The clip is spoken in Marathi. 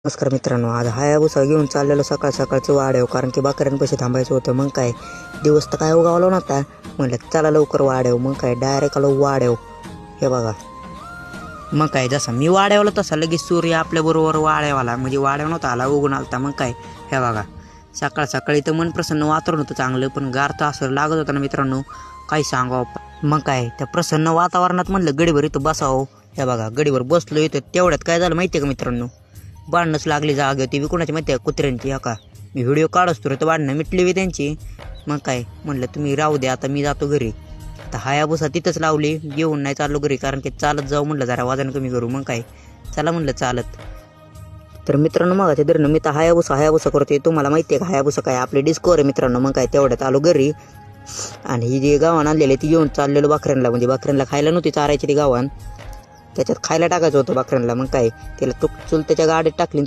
नमस्कार मित्रांनो, आज हायाबुसा घेऊन चाललेलो सकाळ सकाळचं वाड्याव, कारण की बकऱ्यांपाशी थांबायचं होतं. मग काय दिवस तर काय उगावला नव्हता, म्हणलं चला लवकर वाड्याव. मग काय डायरेक्ट आलो वाड्याव. हे बघा, मग काय जसा मी वाड्यावला तसा लगेच सूर्य आपल्याबरोबर वाड्यावाला, म्हणजे वाड्याव नव्हता आला, उगून आलता. मग काय हे बघा, सकाळ सकाळी तर मन प्रसन्न वातावरण होतं चांगलं, पण गार तर असं लागत होतं ना मित्रांनो, काही सांगावं. मग काय त्या प्रसन्न वातावरणात म्हणलं गडीभर इथं बसावं. हे बघा, गडीवर बसलो इथं, तेवढ्यात काय झालं माहिती आहे का मित्रांनो, भांडणंच लागली जागे होती. कोणाची माहिती आहे, कुत्र्यांची. का मी व्हिडिओ काढच तर भांडणं मिटली बी त्यांची. मग काय म्हणलं तुम्ही राहू द्या, आता मी जातो घरी. आता हायाबुसा तिथंच लावली, घेऊन नाही चाललो घरी, कारण की चालत जाऊ म्हणलं, जरा वजन कमी करू. मग काय चला म्हणलं चालत. तर मित्रांनो, मग ते धरणं मी तर हायाबुसा करते. तुम्हाला माहिती आहे का हायाबुसा काय, आपली डिस्कवर आहे मित्रांनो. मग काय तेवढ्यात आलो घरी, आणि ही जी गावान आणलेली ती घेऊन चाललेलो बकऱ्यांना, म्हणजे बकऱ्यांना खायला नव्हती चारायची ती गावान, त्याच्यात खायला टाकायचं होतं बकऱ्यांना. मग काय त्याला चुलत्याच्या गाडीत टाकली.